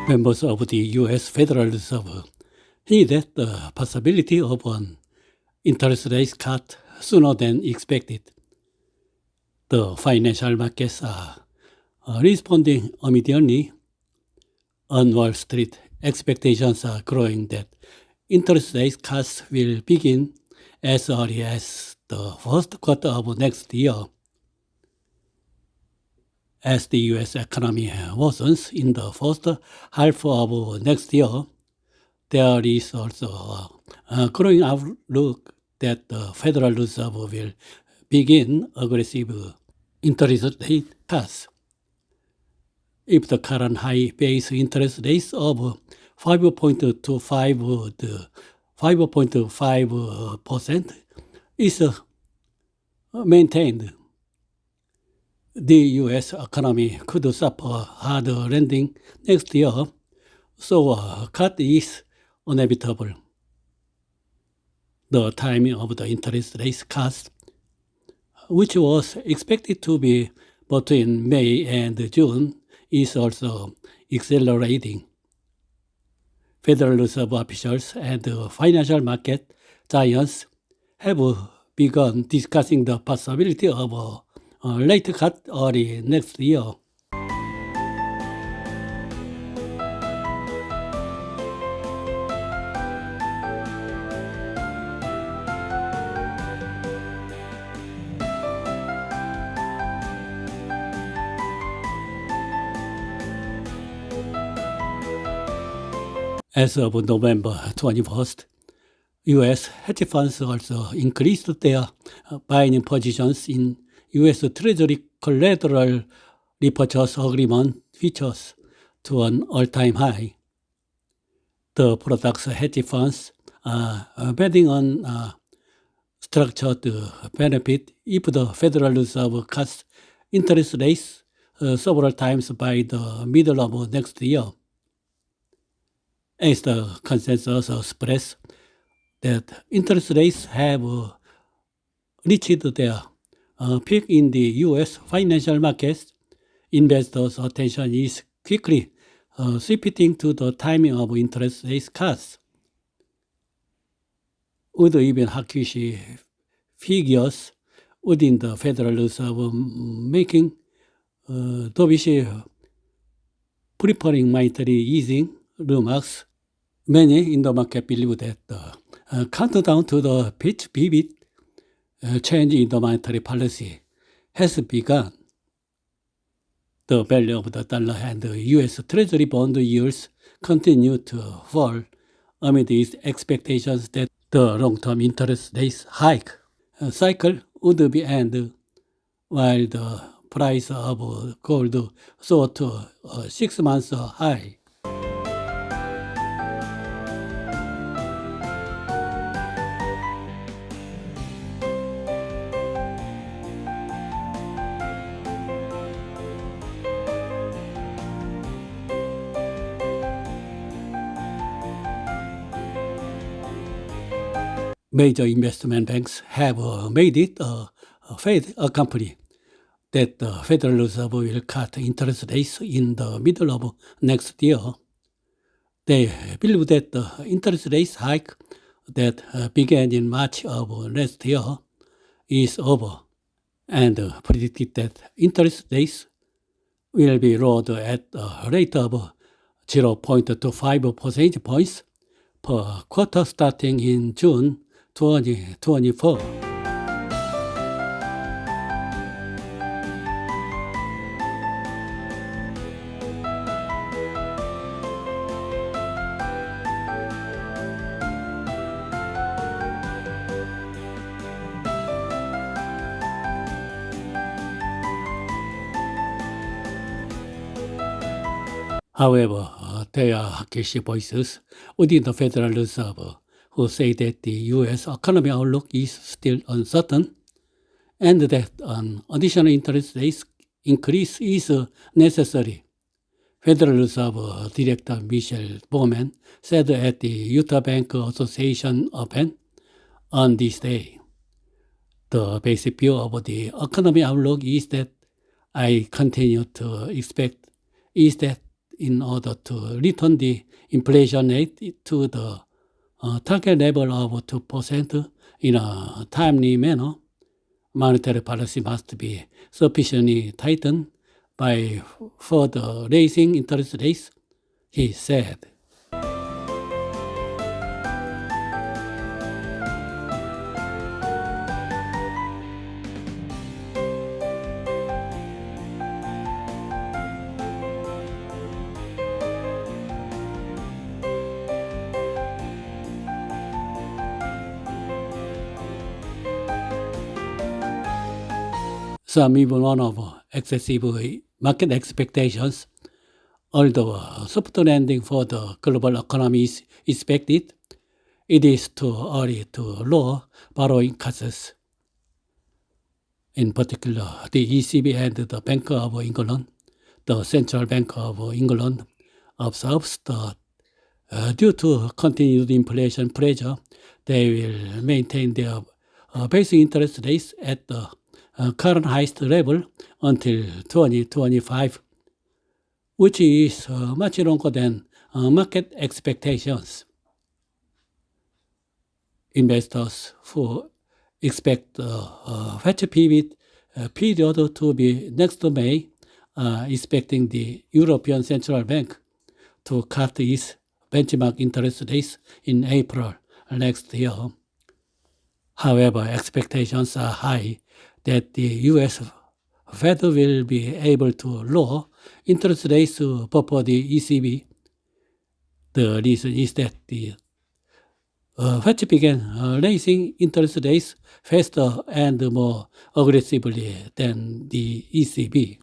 Members of the U.S. Federal Reserve hinted at the possibility of an interest rate cut sooner than expected. The financial markets are responding immediately. On Wall Street, expectations are growing that interest rate cuts will begin as early as the first quarter of next year. As the U.S. economy worsens in the first half of next year, there is also a growing outlook that the Federal Reserve will begin aggressive interest rate cuts. If the current high base interest rates of 5.5% is maintained, the U.S. economy could suffer a hard landing next year, so a cut is inevitable. The timing of the interest rate cuts, which was expected to be between May and June, is also accelerating. Federal Reserve officials and financial market giants have begun discussing the possibility of a rate cut early next year. As of November 21st, U.S. hedge funds also increased their buying positions in U.S. Treasury collateral repurchase agreement futures to an all-time high. The product's hedge funds are betting on structured benefit if the Federal Reserve cuts interest rates several times by the middle of next year. As the consensus expressed that interest rates have reached their peak in the U.S. financial markets, investors' attention is quickly shifting to the timing of interest rate cuts. With even hawkish figures within the Federal Reserve making dovish preparing monetary easing remarks, many in the market believe that the countdown to the pivot change in the monetary policy has begun. The value of the dollar and the U.S. Treasury bond yields continue to fall amid these expectations that the long-term interest rate hike cycle would be ended, while the price of gold soared to a 6-month high. Major investment banks have made it a fait accompli that the Federal Reserve will cut interest rates in the middle of next year. They believe that the interest rate hike that began in March of last year is over, and predicted that interest rates will be lowered at a rate of 0.25 percentage points per quarter starting in June 2024. However, there are hawkish voices within the Federal Reserve who say that the U.S. economic outlook is still uncertain and that an additional interest rate increase is necessary. Federal Reserve Director Michelle Bowman said at the Utah Bank Association event on this day, "The basic view of the economic outlook is that I continue to expect is that in order to return the inflation rate to the target level of 2% in a timely manner. Monetary policy must be sufficiently tightened by further raising interest rates, he said. Some even one of excessive market expectations. Although a soft landing for the global economy is expected, it is too early to lower borrowing costs. In particular, the ECB and the Bank of England, the Central Bank of England, observes that due to continued inflation pressure, they will maintain their basic interest rates at the current highest level until 2025, which is much longer than market expectations. Investors who expect the fetch period to be next May are expecting the European Central Bank to cut its benchmark interest rates in April next year. However, expectations are high that the U.S. Fed will be able to lower interest rates before the ECB. The reason is that the Fed began raising interest rates faster and more aggressively than the ECB.